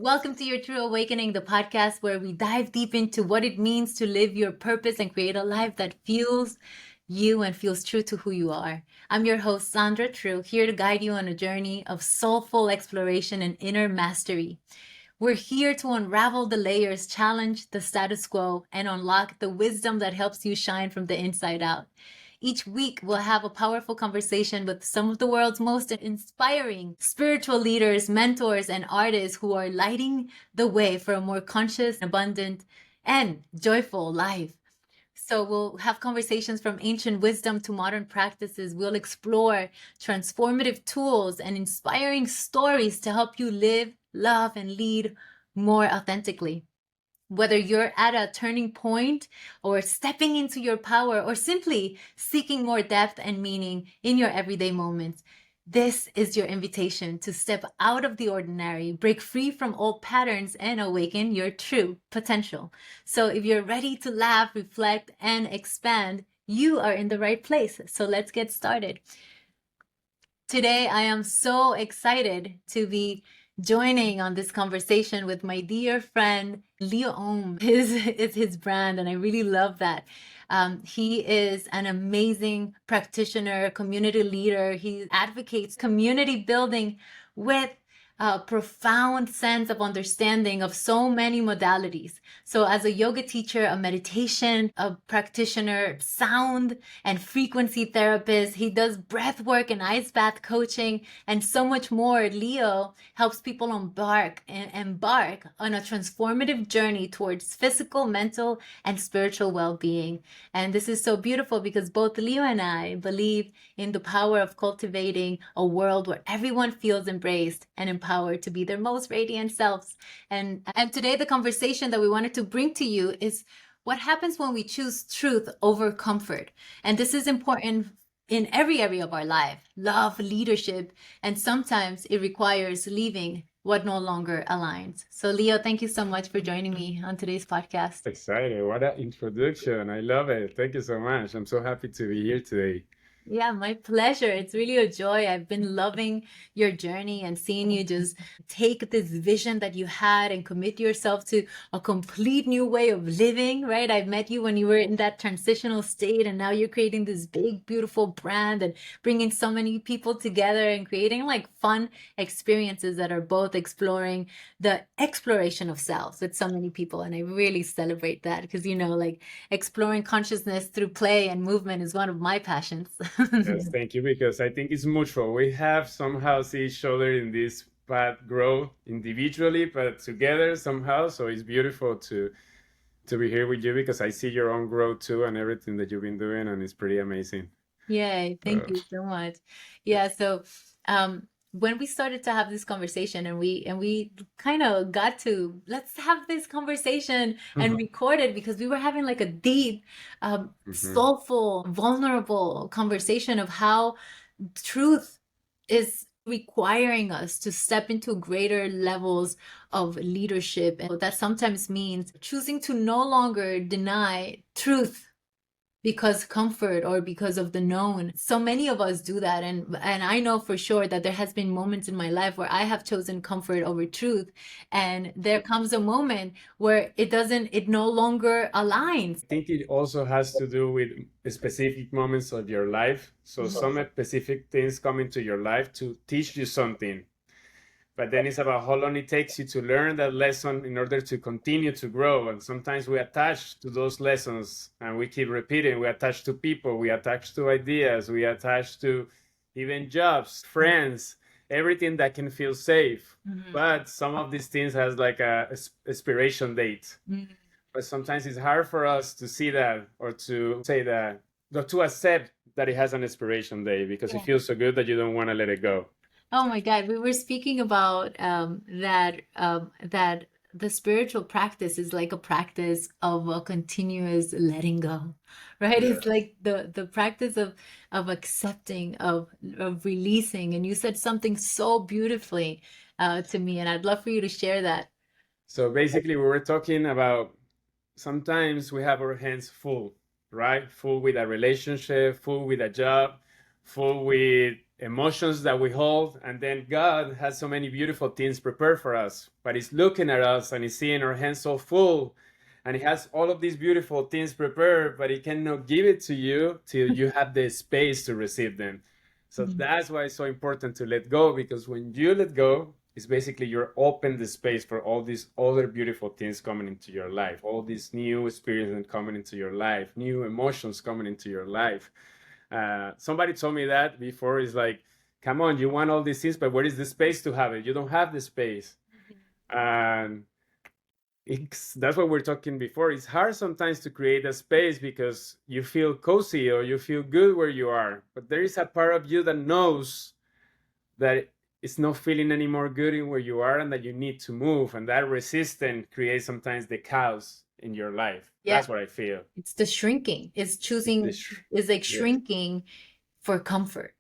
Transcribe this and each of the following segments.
Welcome to Your Tru Awakening, the podcast where we dive deep into what it means to live your purpose and create a life that fuels you and feels true to who you are. I'm your host, Sandra Tru, here to guide you on a journey of soulful exploration and inner mastery. We're here to unravel the layers, challenge the status quo, and unlock the wisdom that helps you shine from the inside out. Each week, we'll have a powerful conversation with some of the world's most inspiring spiritual leaders, mentors, and artists who are lighting the way for a more conscious, abundant, and joyful life. So we'll have conversations from ancient wisdom to modern practices. We'll explore transformative tools and inspiring stories to help you live, love, and lead more authentically. Whether you're at a turning point or stepping into your power or simply seeking more depth and meaning in your everyday moments, this is your invitation to step out of the ordinary, break free from old patterns, and awaken your true potential. So if you're ready to laugh, reflect, and expand, you are in the right place. So let's get started. Today, I am so excited to be joining on this conversation with my dear friend Leo Ohm is his brand, and I really love that. He is an amazing practitioner, community leader. He advocates community building with a profound sense of understanding of so many modalities. So as a yoga teacher, a meditation, a practitioner, sound and frequency therapist, he does breath work and ice bath coaching and so much more. Leo helps people embark on a transformative journey towards physical, mental, and spiritual well-being. And this is so beautiful because both Leo and I believe in the power of cultivating a world where everyone feels embraced and empowered to be their most radiant selves. And today the conversation that we wanted to bring to you is what happens when we choose truth over comfort. And this is important in every area of our life, love, leadership, and sometimes it requires leaving what no longer aligns. So Leo, thank you so much for joining me on today's podcast. Exciting. What an introduction. I love it. Thank you so much. I'm so happy to be here today. Yeah, my pleasure. It's really a joy. I've been loving your journey and seeing you just take this vision that you had and commit yourself to a complete new way of living, right? I met you when you were in that transitional state, and now you're creating this big, beautiful brand and bringing so many people together and creating like fun experiences that are both exploring the exploration of selves with so many people. And I really celebrate that because, like exploring consciousness through play and movement is one of my passions. Yes, thank you, because I think it's mutual. We have somehow see each other in this path grow individually, but together somehow. So it's beautiful to be here with you because I see your own growth too and everything that you've been doing, and it's pretty amazing. Yay, thank So, you so much. Yeah, so when we started to have this conversation and we kind of got to let's have this conversation and record it because we were having like a deep, mhm. soulful, vulnerable conversation of how truth is requiring us to step into greater levels of leadership. And that sometimes means choosing to no longer deny truth because comfort or because of the known. So many of us do that, and I know for sure that there has been moments in my life where I have chosen comfort over truth, and there comes a moment where it no longer aligns. I think it also has to do with specific moments of your life. So some specific things come into your life to teach you something. But then it's about how long it takes you to learn that lesson in order to continue to grow. And sometimes we attach to those lessons and we keep repeating. We attach to people, we attach to ideas, we attach to even jobs, friends, everything that can feel safe. Mhm. But some of these things has like a expiration date. Mhm. But sometimes it's hard for us to see that or to say that, or to accept that it has an expiration date because it Yeah. feels so good that you don't want to let it go. Oh my God, we were speaking about that the spiritual practice is like a practice of a continuous letting go, right? Yeah. It's like the practice of accepting, of releasing. And you said something so beautifully to me, and I'd love for you to share that. So basically, we were talking about sometimes we have our hands full, right? Full with a relationship, full with a job, full with emotions that we hold. And then God has so many beautiful things prepared for us, but He's looking at us and He's seeing our hands so full. And He has all of these beautiful things prepared, but He cannot give it to you till you have the space to receive them. So that's why it's so important to let go, because when you let go, it's basically you're open the space for all these other beautiful things coming into your life, all these new experiences coming into your life, new emotions coming into your life. Somebody told me that before. Is like, come on, you want all these things, but where is the space to have it? You don't have the space. And that's what we're talking before. It's hard sometimes to create a space because you feel cozy or you feel good where you are. But there is a part of you that knows that it's not feeling any more good in where you are and that you need to move. And that resistance creates sometimes the chaos in your life. Yeah. That's what I feel. It's the shrinking. It's choosing, it's like shrinking for comfort.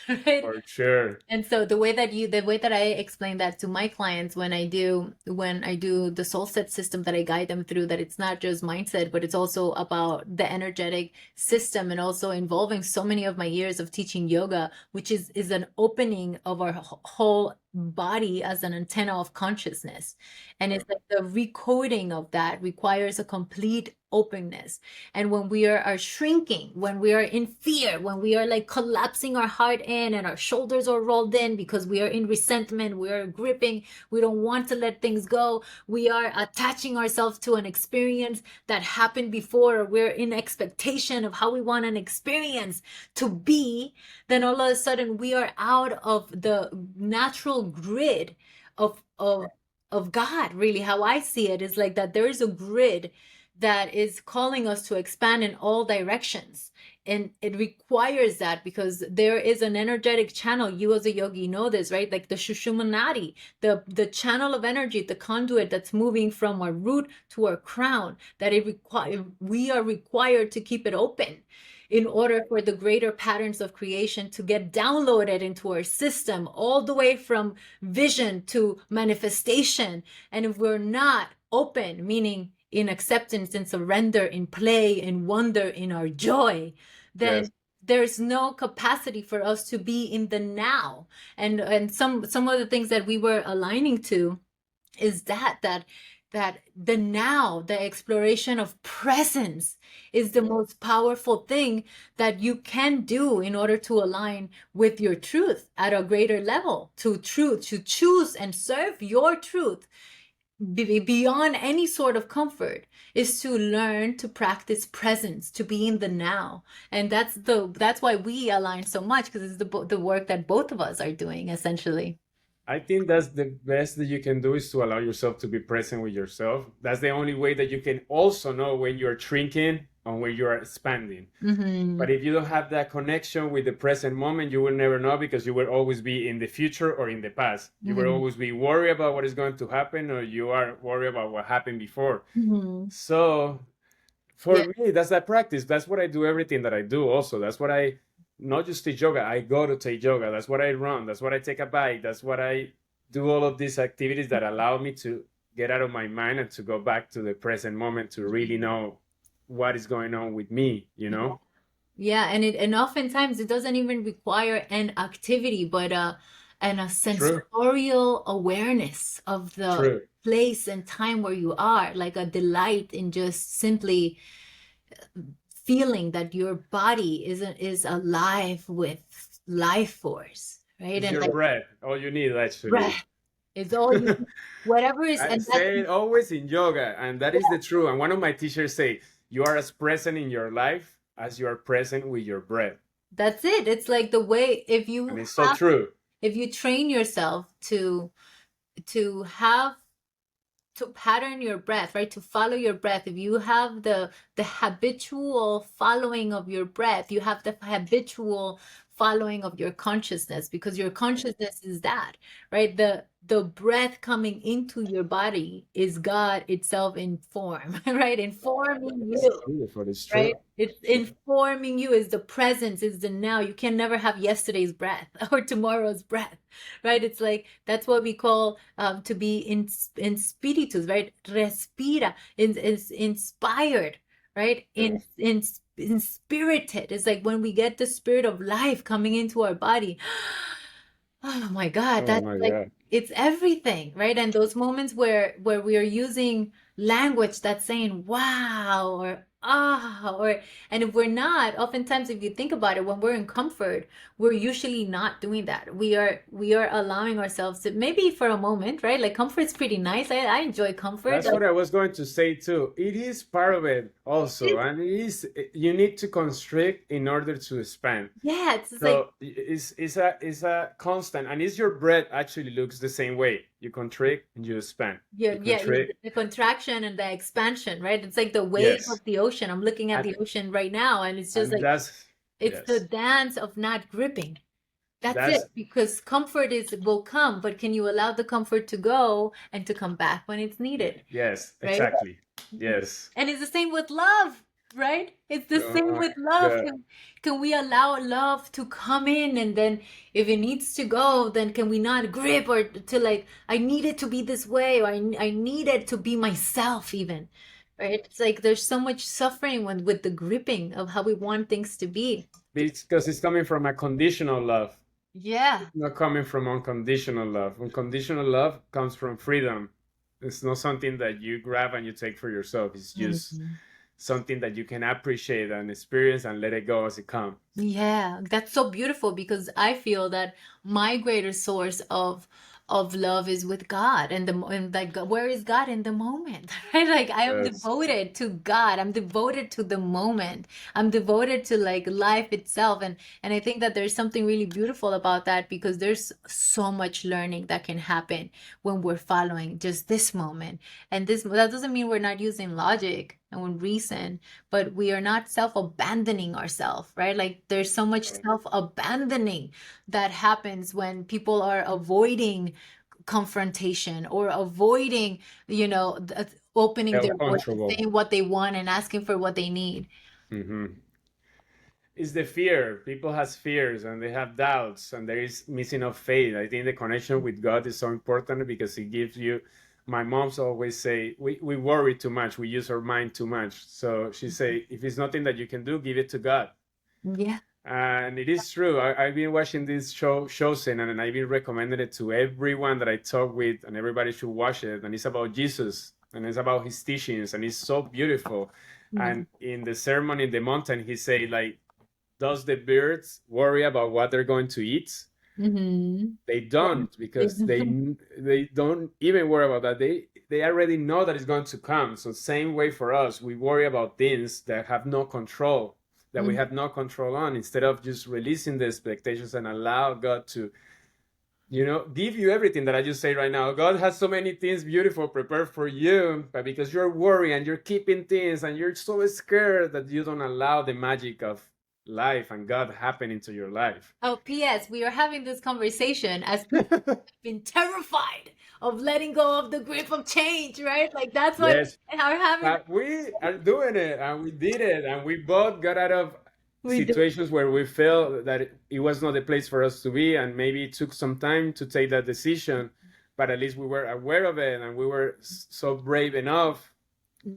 Right? For sure. And so the way that I explain that to my clients when I do the soul set system that I guide them through, that it's not just mindset, but it's also about the energetic system, and also involving so many of my years of teaching yoga, which is an opening of our whole body as an antenna of consciousness. And it's like the recoding of that requires a complete openness. And when we are shrinking, when we are in fear, when we are like collapsing our heart in and our shoulders are rolled in because we are in resentment, we are gripping, we don't want to let things go, we are attaching ourselves to an experience that happened before, or we're in expectation of how we want an experience to be, then all of a sudden we are out of the natural grid of God. Really, how I see it is like that there is a grid that is calling us to expand in all directions. And it requires that because there is an energetic channel. You as a yogi know this, right? Like the Shushumanati, the channel of energy, the conduit that's moving from our root to our crown, that we are required to keep it open in order for the greater patterns of creation to get downloaded into our system, all the way from vision to manifestation. And if we're not open, meaning in acceptance, in surrender, in play, in wonder, in our joy, then there's no capacity for us to be in the now. And some of the things that we were aligning to is that the now, the exploration of presence, is the most powerful thing that you can do in order to align with your truth at a greater level, to choose and serve your truth beyond any sort of comfort, is to learn to practice presence, to be in the now. And that's why we align so much, because it's the work that both of us are doing essentially. I think that's the best that you can do, is to allow yourself to be present with yourself. That's the only way that you can also know when you're shrinking and when you're expanding. But if you don't have that connection with the present moment, you will never know, because you will always be in the future or in the past. You will always be worried about what is going to happen, or you are worried about what happened before. So for me, that's that practice. That's what I do, everything that I do also. That's what I not just teach yoga, I go to take yoga. That's what I run. That's what I take a bike. That's what I do, all of these activities that allow me to get out of my mind and to go back to the present moment, to really know what is going on with me, you know? Yeah, and oftentimes it doesn't even require an activity, but a sensorial awareness of the place and time where you are, like a delight in just simply feeling that your body is alive with life force, right? It's and your like, breath, all you need, actually. breath is all you need. Whatever is, I and say it always in yoga, and that is the truth. And one of my teachers say, you are as present in your life as you are present with your breath. That's it. It's like the way, And it's so true. If you train yourself to have to pattern your breath, right? To follow your breath. If you have the habitual following of your breath, you have the habitual following of your consciousness, because your consciousness is that, right? The breath coming into your body is God itself in form, right? Informing you. It's Right? true. It's informing you, is the presence, is the now. You can never have yesterday's breath or tomorrow's breath, right? It's like, that's what we call to be in spiritus, right? Respira, is inspired, right? In inspirited. It's like when we get the spirit of life coming into our body. Oh my God, Oh that's my like God. it's everything, right? And those moments where we are using language that's saying wow or ah or and if we're not, oftentimes if you think about it, when we're in comfort, we're usually not doing that. We are allowing ourselves to maybe for a moment, right? Like comfort's pretty nice. I enjoy comfort. That's Like what I was going to say too. It is part of it also, and it is you need to constrict in order to expand. yeah, it's just like So it's a constant, and it's your breath actually looks the same way. You contract and you expand. yeah, You yeah, contract, the contraction and the expansion, right? It's like the wave of yes, the ocean. I'm looking at and the ocean right now, and it's just and like that's it's the yes, dance of not gripping. That's it. that's Because comfort is will come, but can you allow the comfort to go and to come back when it's needed, yes, right? exactly, yes. And it's the same with love, right? It's the Oh same my with love. God. Can we allow love to come in and then if it needs to go, then can we not grip or to like, I need it to be this way or I need it to be myself even, right? It's like there's so much suffering with the gripping of how we want things to be. Because it's coming from a conditional love, Yeah. not coming from unconditional love. Unconditional love comes from freedom. It's not something that you grab and you take for yourself. It's just Mhm. something that you can appreciate and experience and let it go as it comes. Yeah, that's so beautiful because I feel that my greatest source of love is with God and and like where is God in the moment, right? Like I am Yes. devoted to God. I'm devoted to the moment. I'm devoted to like life itself and I think that there's something really beautiful about that because there's so much learning that can happen when we're following just this moment. And this that doesn't mean we're not using logic and reason but we are not self-abandoning ourselves, right? Like there's so much self-abandoning that happens when people are avoiding confrontation or avoiding, opening their voice and Uncomfortable. saying what they want and asking for what they need. Hmm. It's the fear. People has fears and they have doubts and there is missing of faith. I think the connection with God is so important because it gives you. My mom's always say we worry too much. We use our mind too much. So she say if it's nothing that you can do, give it to God. Yeah. And it is true. I've been watching this Chosen, and I've been recommending it to everyone that I talk with, and everybody should watch it. And it's about Jesus, and it's about his teachings, and it's so beautiful. And in the sermon in the mountain, he say like, "Does the birds worry about what they're going to eat?" Mm-hmm. They don't because they don't even worry about that. They already know that it's going to come. So same way for us, we worry about things that have no control, that we have no control on, instead of just releasing the expectations and allow God to, give you everything that I just say right now. God has so many things beautiful prepared for you, but because you're worried and you're keeping things and you're so scared that you don't allow the magic of life and God happen into your life. Oh, P.S. We are having this conversation as people have been terrified of letting go of the grip of change, right? Like that's what Yes, are having. but we are doing it and we did it and we both got out of We do. situations where we felt that it was not the place for us to be and maybe it took some time to take that decision, but at least we were aware of it and we were so brave enough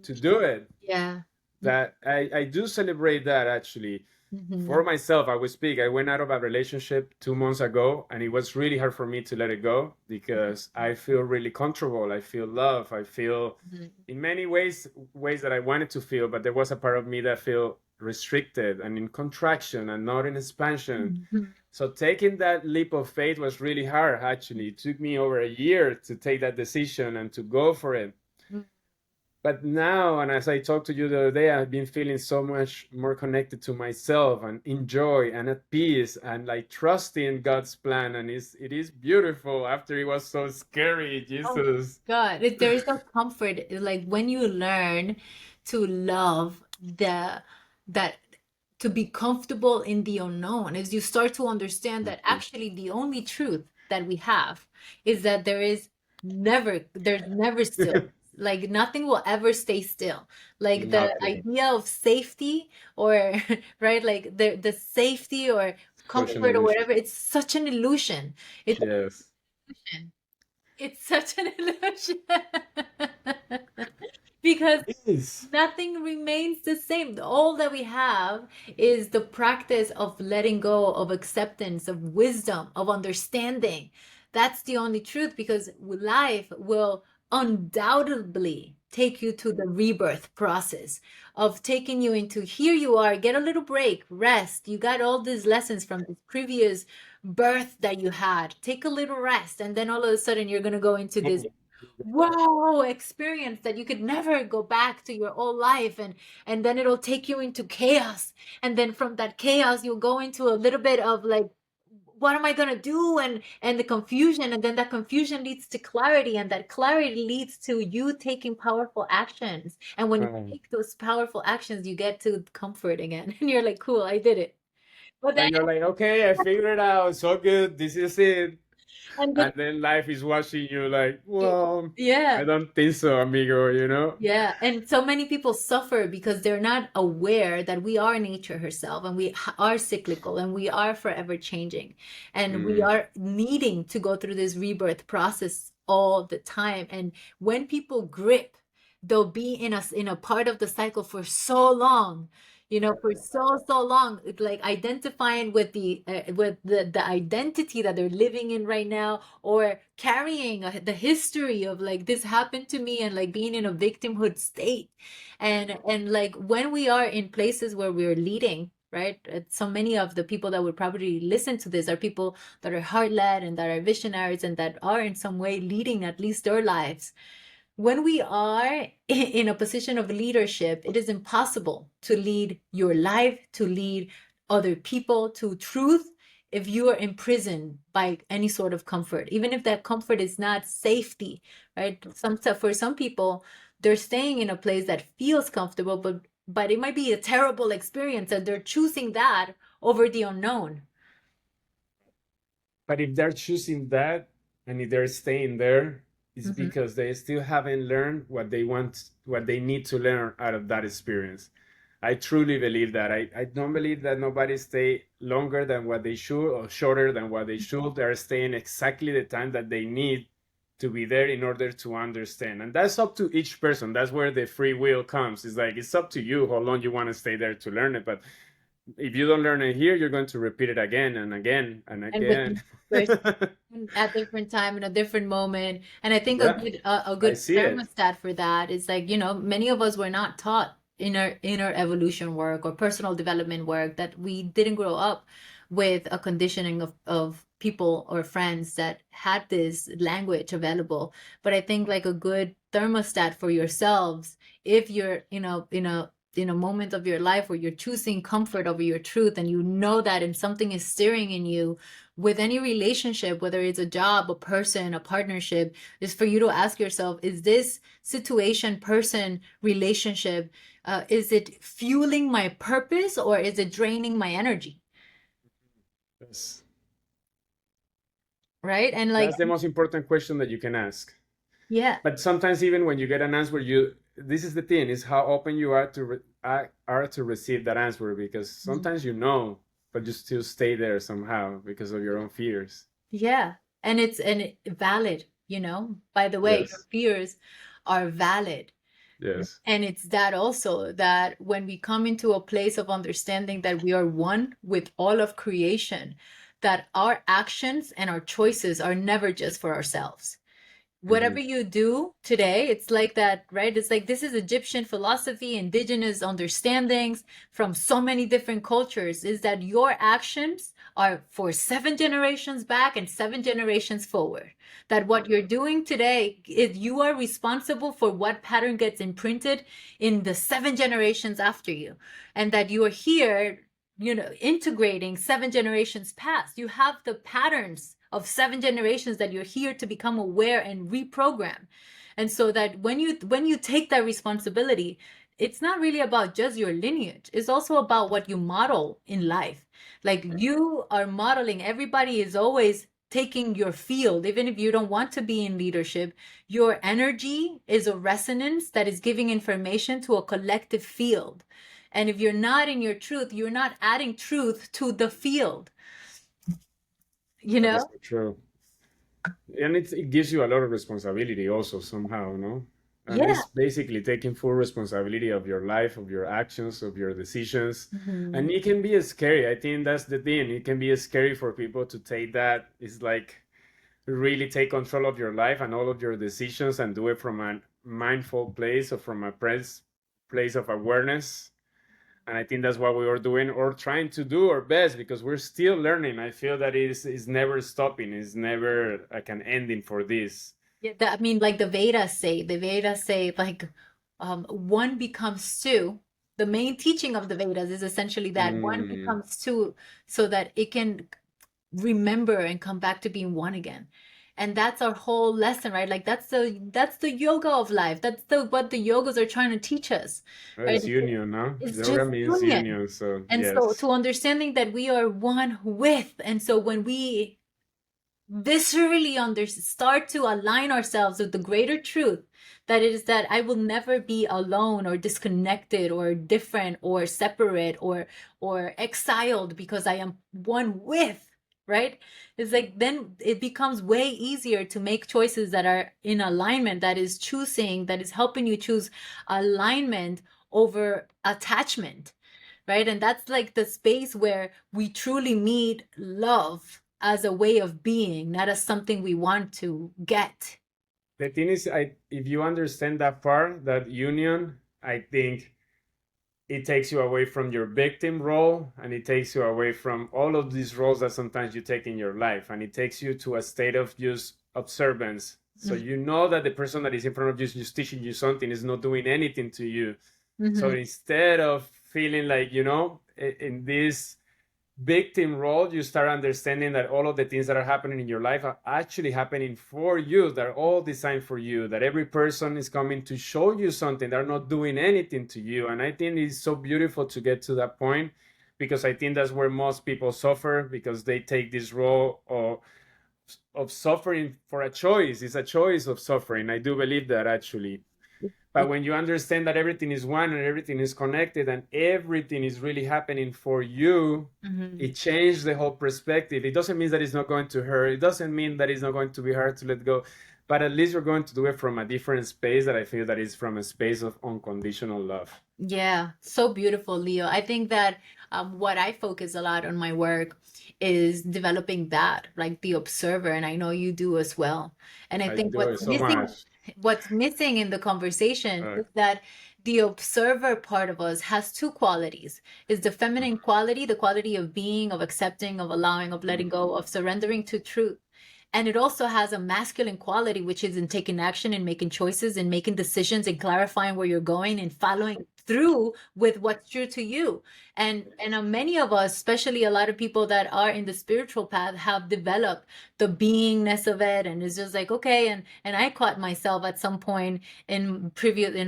to do it Yeah. that I do celebrate that actually. For Mm-hmm. myself, I will speak. I went out of a relationship 2 months ago, and it was really hard for me to let it go because I feel really comfortable. I feel love. I feel, in many ways that I wanted to feel, but there was a part of me that feel restricted and in contraction and not in expansion. Mm-hmm. So taking that leap of faith was really hard. Actually, it took me over a year to take that decision and to go for it. But now, and as I talked to you the other day, I've been feeling so much more connected to myself and in joy and at peace and like trusting God's plan. And it is beautiful after it was so scary, Oh Jesus. God, there is no comfort. Like when you learn to love that to be comfortable in the unknown, as you start to understand that Mhm. actually the only truth that we have is that there's never still. Like nothing will ever stay still. Like the Nothing. idea of safety or right, like the safety or Such an comfort or illusion. whatever, it's such an illusion. It's an Yes. illusion. It's such an illusion. Because Yes. Nothing remains the same. All that we have is the practice of letting go, of acceptance, of wisdom, of understanding. That's the only truth, because life will undoubtedly take you to the rebirth process of taking you into, here you are, get a little break, rest. You got all these lessons from this previous birth that you had. Take a little rest, and then all of a sudden you're going to go into this wow experience that you could never go back to your old life, and then it'll take you into chaos, and then from that chaos you'll go into a little bit of like, what am I going to do, and the confusion, and then that confusion leads to clarity, and that clarity leads to you taking powerful actions, and when you take those powerful actions you get to comfort again and you're like, cool, I did it. But then And you're like, okay, I figured it out. So good. This is it. and And then life is watching you like, well, I yeah. don't think so, amigo, you know? Yeah, and so many people suffer because they're not aware that we are nature herself, and we are cyclical, and we are forever changing, and we Mm. are needing to go through this rebirth process all the time. And when people grip, they'll be in a part of the cycle for so long, for so long. It's like identifying with the identity that they're living in right now, or carrying the history of like, this happened to me, and like being in a victimhood state. And like when we are in places where we're leading, right, so many of the people that would probably listen to this are people that are heart-led, and that are visionaries, and that are in some way leading at least their lives. When we are in a position of leadership, it is impossible to lead your life, to lead other people to truth, if you are imprisoned by any sort of comfort, even if that comfort is not safety, right? For some people, they're staying in a place that feels comfortable, but it might be a terrible experience, and they're choosing that over the unknown. But if they're choosing that and if they're staying there, it's Mhm. because they still haven't learned what they want, what they need to learn out of that experience. I truly believe that. I don't believe that nobody stay longer than what they should or shorter than what they should. They're staying exactly the time that they need to be there in order to understand. And that's up to each person. That's where the free will comes. It's like it's up to you how long you want to stay there to learn it. But if you don't learn it here, you're going to repeat it again and again and And with again. at different time, in a different moment. And I think a Yeah, good a I good see it. thermostat for that is like, many of us were not taught inner evolution work or personal development work, that we didn't grow up with a conditioning of people or friends that had this language available. But I think like a good thermostat for yourselves, if you're, in a moment of your life where you're choosing comfort over your truth, and you know that, and something is stirring in you with any relationship, whether it's a job, a person, a partnership, is for you to ask yourself, is this situation, person, relationship, is it fueling my purpose, or is it draining my energy? That's, Right? And like, that's the most important question that you can ask. yeah. But sometimes even when you get an answer, you this is the thing is how open you are are to receive that answer, because Mhm. sometimes you know, but you still stay there somehow because of your own fears. Yeah. And valid, by the way, your Yes. fears are valid. Yes. And it's that also, that when we come into a place of understanding that we are one with all of creation, that our actions and our choices are never just for ourselves. Whatever Hmm. you do today, it's like that, right? It's like, this is Egyptian philosophy, indigenous understandings from so many different cultures, is that your actions are for 7 generations back and 7 generations forward. That what you're doing today is, you are responsible for what pattern gets imprinted in the 7 generations after you. And that you are here, integrating 7 generations past. You have the patterns of 7 generations that you're here to become aware and reprogram. And so that when you take that responsibility, it's not really about just your lineage. It's also about what you model in life. Like, you are modeling, everybody is always taking your field, even if you don't want to be in leadership. Your energy is a resonance that is giving information to a collective field. And if you're not in your truth, you're not adding truth to the field, you That is know? so true. And it gives you a lot of responsibility also somehow, no? And Yeah. it's basically taking full responsibility of your life, of your actions, of your decisions. Hmm. And it can be scary. I think that's the thing. It can be scary for people to take that. It's like really take control of your life and all of your decisions and do it from a mindful place or from a place of awareness. And I think that's what we are doing or trying to do our best because we're still learning. I feel that is never stopping. It's never like an ending for this. Yeah, I mean, like the Vedas say, like, one becomes two. The main teaching of the Vedas is essentially that one Mm, becomes two so that it can remember and come back to being one again. And that's our whole lesson, right? Like that's the yoga of life. That's the what the yogas are trying to teach us, right? it's union, no? It's Yoga just means union. union, so And so yes. to understanding that we are one with, and so when we viscerally start to align ourselves with the greater truth, that it is that I will never be alone or disconnected or different or separate or exiled because I am one with, right? It's like then it becomes way easier to make choices that are in alignment, that is choosing, that is helping you choose alignment over attachment, right? And that's like the space where we truly meet love as a way of being, not as something we want to get. The thing is, if you understand that part, that union, I think it takes you away from your victim role and it takes you away from all of these roles that sometimes you take in your life. And it takes you to a state of just observance. So you know that the person that is in front of you is just teaching you something, is not doing anything to you. So Mm-hmm. instead of feeling like, in this victim role, you start understanding that all of the things that are happening in your life are actually happening for you. They're all designed for you, that every person is coming to show you something. They're not doing anything to you. And I think it's so beautiful to get to that point because I think that's where most people suffer because they take this role of suffering for a choice. It's a choice of suffering. I do believe that actually. But when you understand that everything is one and everything is connected and everything is really happening for you, Mm-hmm. it changed the whole perspective. It doesn't mean that it's not going to hurt. It doesn't mean that it's not going to be hard to let go. But at least you're going to do it from a different space that I feel that is from a space of unconditional love. Yeah, so beautiful, Leo. I think that what I focus a lot on my work is developing that, like the observer, and I know you do as well. And I I think do it so much. what's missing in the conversation Uh, is that the observer part of us has two qualities. Is the feminine quality, the quality of being, of accepting, of allowing, of letting go, of surrendering to truth. And it also has a masculine quality, which is in taking action and making choices and making decisions and clarifying where you're going and following through with what's true to you. And many of us, especially a lot of people that are in the spiritual path, have developed the beingness of it. And it's just like, okay, and I caught myself at some point in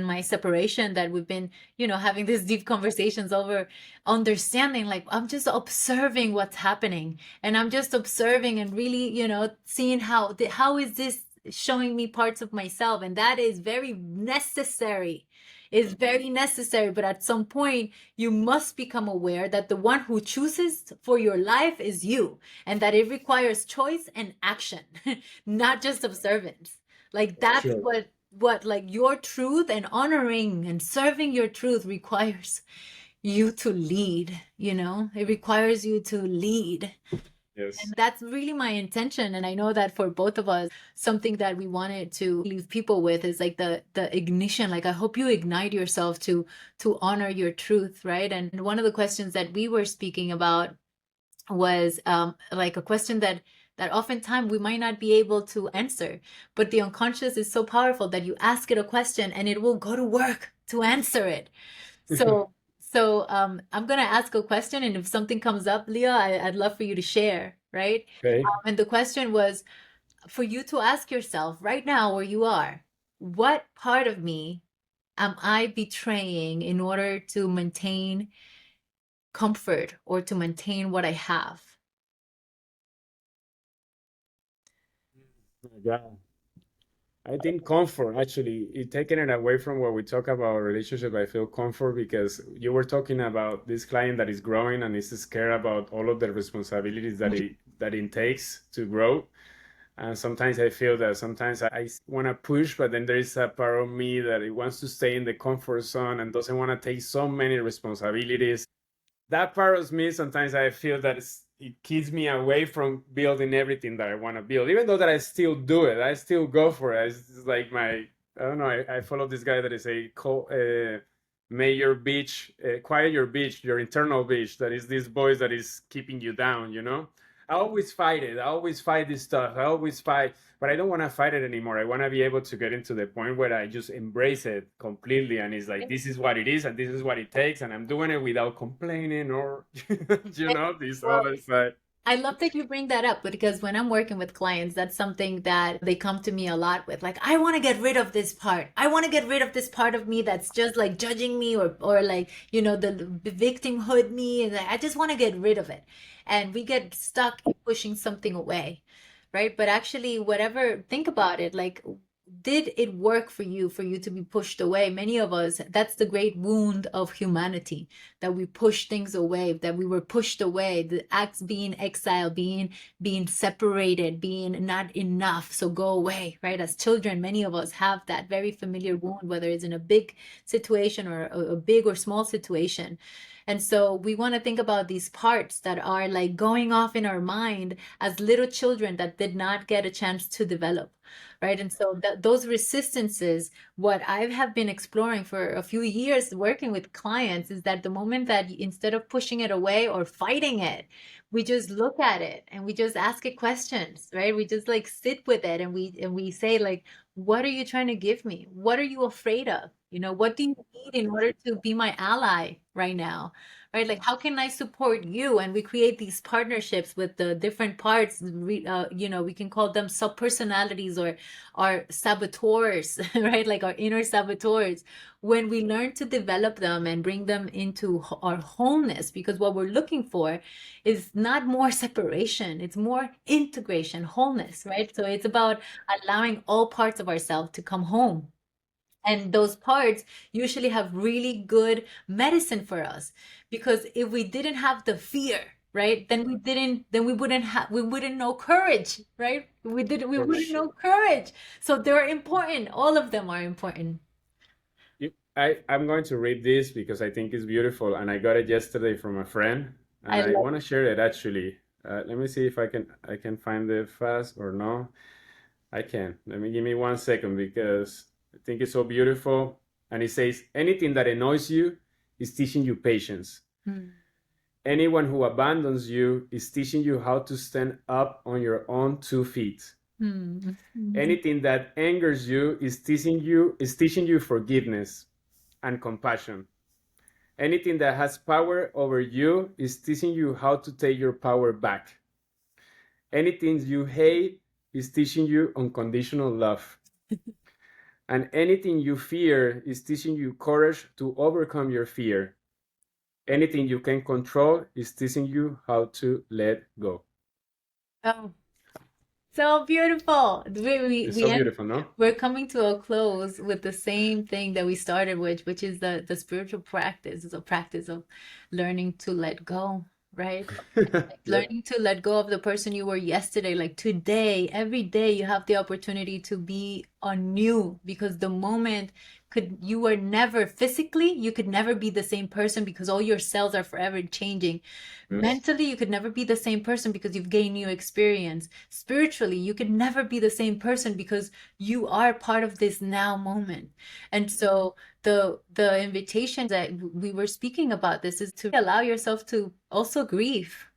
my separation that we've been, having these deep conversations over understanding, like I'm just observing what's happening and I'm just observing and really, seeing how is this showing me parts of myself, and that is very necessary. Is very necessary, but at some point you must become aware that the one who chooses for your life is you, and that it requires choice and action, not just observance. Like that's sure. what like your truth and honoring and serving your truth requires you to lead, it requires you to lead. Yes. And that's really my intention. And I know that for both of us, something that we wanted to leave people with is like the ignition. Like I hope you ignite yourself to honor your truth, right? And one of the questions that we were speaking about was like a question that oftentimes we might not be able to answer, but the unconscious is so powerful that you ask it a question and it will go to work to answer it. So, I'm gonna ask a question, and if something comes up, Leah, I'd love for you to share, right? Okay. And the question was for you to ask yourself right now where you are, what part of me am I betraying in order to maintain comfort or to maintain what I have? Yeah. I think comfort actually, it taking it away from what we talk about relationship. I feel comfort because you were talking about this client that is growing and is scared about all of the responsibilities that it takes to grow. And sometimes I feel that sometimes I want to push, but then there is a part of me that it wants to stay in the comfort zone and doesn't want to take so many responsibilities. That part of me, sometimes I feel that it keeps me away from building everything that I want to build, even though that I still do it. I still go for it. It's like my, I don't know, I follow this guy that is may your beach, quiet your beach, your internal beach. That is this voice that is keeping you down, you know? I always fight it. I always fight this stuff. I always fight, but I don't want to fight it anymore. I want to be able to get into the point where I just embrace it completely. And it's like, this is what it is and this is what it takes. And I'm doing it without complaining or, this Well, other side. I love that you bring that up because when I'm working with clients, that's something that they come to me a lot with. Like, I want to get rid of this part. I want to get rid of this part of me that's just like judging me or like, the victimhood me. And I just want to get rid of it. And we get stuck in pushing something away, right? But actually, whatever, think about it. Like, did it work for you to be pushed away? Many of us, that's the great wound of humanity, that we push things away, that we were pushed away, the acts being exiled, being separated, being not enough, so go away, right? As children, many of us have that very familiar wound, whether it's in a big situation or a big or small situation. And so we want to think about these parts that are like going off in our mind as little children that did not get a chance to develop, right? And so those resistances, what I have been exploring for a few years working with clients, is that the moment that instead of pushing it away or fighting it, we just look at it and we just ask it questions, right? We just like sit with it and we say like, what are you trying to give me? What are you afraid of? What do you need in order to be my ally right now? Right? Like, how can I support you? And we create these partnerships with the different parts. We can call them sub personalities or our saboteurs, right? Like our inner saboteurs. When we learn to develop them and bring them into our wholeness, because what we're looking for is not more separation, it's more integration, wholeness, right? So it's about allowing all parts of ourselves to come home. And those parts usually have really good medicine for us, because if we didn't have the fear, right, then we wouldn't know courage, right? We Of wouldn't course. know courage. So they're important. All of them are important. I'm going to read this because I think it's beautiful, and I got it yesterday from a friend, and I I love want to share it actually. Let me see if I can find it fast or no. I can. Let me give me 1 second because I think it's so beautiful. And it says, anything that annoys you is teaching you patience. it. Anyone who abandons you is teaching you how to stand up on your own 2 feet. Hmm. Hmm. Anything that angers you is teaching you forgiveness and compassion. Anything that has power over you is teaching you how to take your power back. Anything you hate is teaching you unconditional love. And anything you fear is teaching you courage to overcome your fear. Anything you can control is teaching you how to let go. Oh, so beautiful. It's so beautiful, no? We're coming to a close with the same thing that we started with, which is the spiritual practice. It's a practice of learning to let go, right? Yep. Learning to let go of the person you were yesterday. Like today, every day you have the opportunity to be anew, because the moment you were never physically, you could never be the same person because all your cells are forever changing. Yes. Mentally, you could never be the same person because you've gained new experience. Spiritually, you could never be the same person because you are part of this now moment. And so the invitation that we were speaking about this is to allow yourself to also grieve,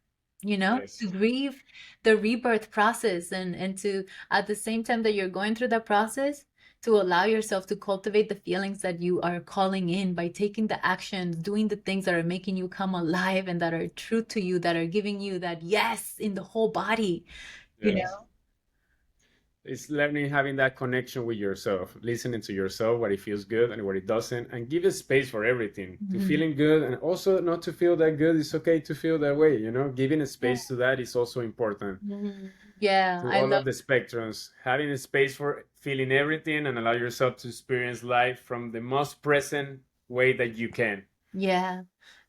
Yes. to grieve the rebirth process, and to, at the same time that you're going through that process, to allow yourself to cultivate the feelings that you are calling in by taking the actions, doing the things that are making you come alive and that are true to you, that are giving you that yes in the whole body, you Yes. know? It's learning having that connection with yourself, listening to yourself, what it feels good and what it doesn't, and give a space for everything. To Mhm. feeling good and also not to feel that good. It's okay to feel that way. Giving a Yeah. space to that is also important. Mhm. Yeah, To I all love. of the spectrums, having a space for feeling everything and allow yourself to experience life from the most present way that you can. Yeah.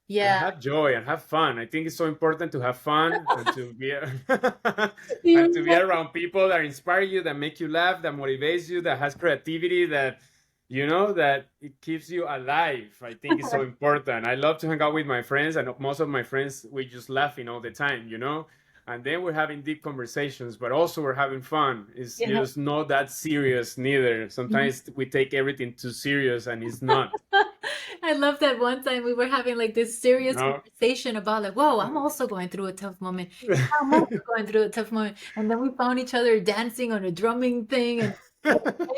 and Yeah. have joy and have fun. I think it's so important to have fun and to be and to be You around people that inspire you, that make you laugh, that motivates you, that has creativity, that that it keeps you alive. I think it's so important. I love to hang out with my friends, and most of my friends we just laughing all the time. And then we're having deep conversations, but also we're having fun. It's Yeah. just not that serious neither. Sometimes we take everything too serious, and it's not. I love that one time we were having like this serious No. conversation about like, whoa, I'm also going through a tough moment. I'm also going through a tough moment. And then we found each other dancing on a drumming thing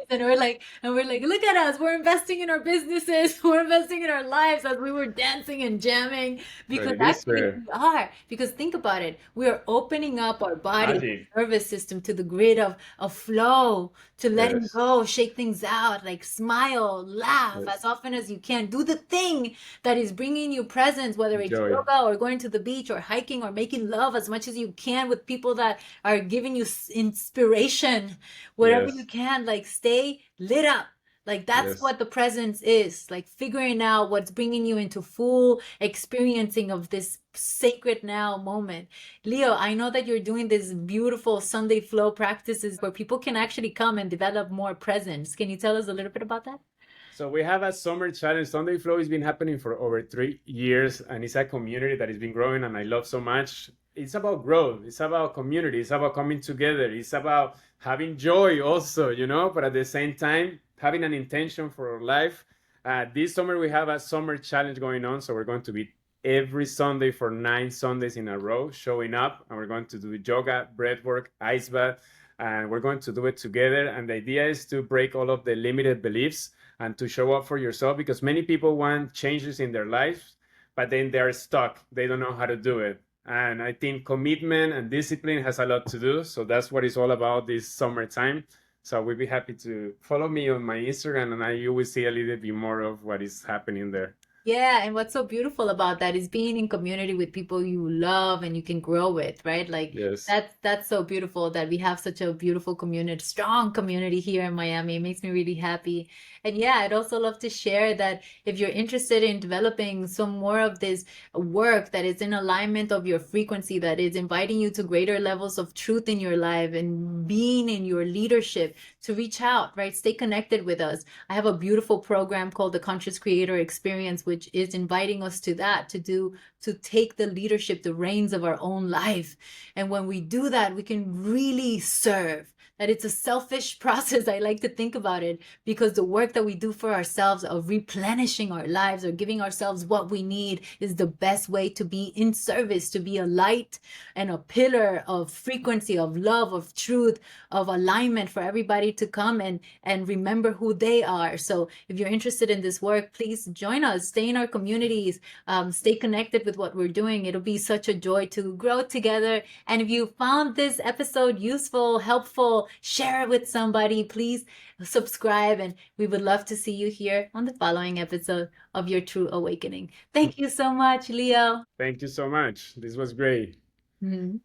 and we're like, look at us, we're investing in our businesses, we're investing in our lives as we were dancing and jamming But because it is actually fair. we are. Because think about it, we are opening up our body, Magic. nervous system to the grid of flow, to letting Yes. go, shake things out, like smile, laugh as Yes. often as you can. Do the thing that is bringing you presence, whether it's Joy. yoga or going to the beach or hiking or making love as much as you can with people that are giving you inspiration. Whatever you Yes. can, like stay lit up. Like that's Yes. what the presence is, like figuring out what's bringing you into full experiencing of this sacred now moment. Leo, I know that you're doing this beautiful Sunday flow practices where people can actually come and develop more presence. Can you tell us a little bit about that? So we have a summer challenge. Sunday Flow has been happening for over 3 years, and it's a community that has been growing, and I love so much. It's about growth. It's about community. It's about coming together. It's about having joy also, but at the same time, having an intention for our life. This summer, we have a summer challenge going on. So we're going to be every Sunday for 9 Sundays in a row showing up, and we're going to do yoga, breathwork, ice bath, and we're going to do it together. And the idea is to break all of the limited beliefs and to show up for yourself, because many people want changes in their lives, but then they're stuck. They don't know how to do it. And I think commitment and discipline has a lot to do. So that's what it's all about this summertime. So we'll be happy to follow me on my Instagram, and you will see a little bit more of what is happening there. Yeah, and what's so beautiful about that is being in community with people you love and you can grow with, right? Like Yes. that's so beautiful that we have such a beautiful community, strong community here in Miami. It makes me really happy. And yeah, I'd also love to share that if you're interested in developing some more of this work that is in alignment of your frequency, that is inviting you to greater levels of truth in your life and being in your leadership, to reach out, right? Stay connected with us. I have a beautiful program called the Conscious Creator Experience, which is inviting us to that, to take the leadership, the reins of our own life. And when we do that, we can really serve. That it's a selfish process. I like to think about it because the work that we do for ourselves of replenishing our lives or giving ourselves what we need is the best way to be in service, to be a light and a pillar of frequency, of love, of truth, of alignment for everybody to come and remember who they are. So if you're interested in this work, please join us, stay in our communities, stay connected with what we're doing. It'll be such a joy to grow together. And if you found this episode useful, helpful, share it with somebody. Please subscribe, and we would love to see you here on the following episode of Your Tru Awakening. Thank you so much, Leo. Thank you so much. This was great. Mhm.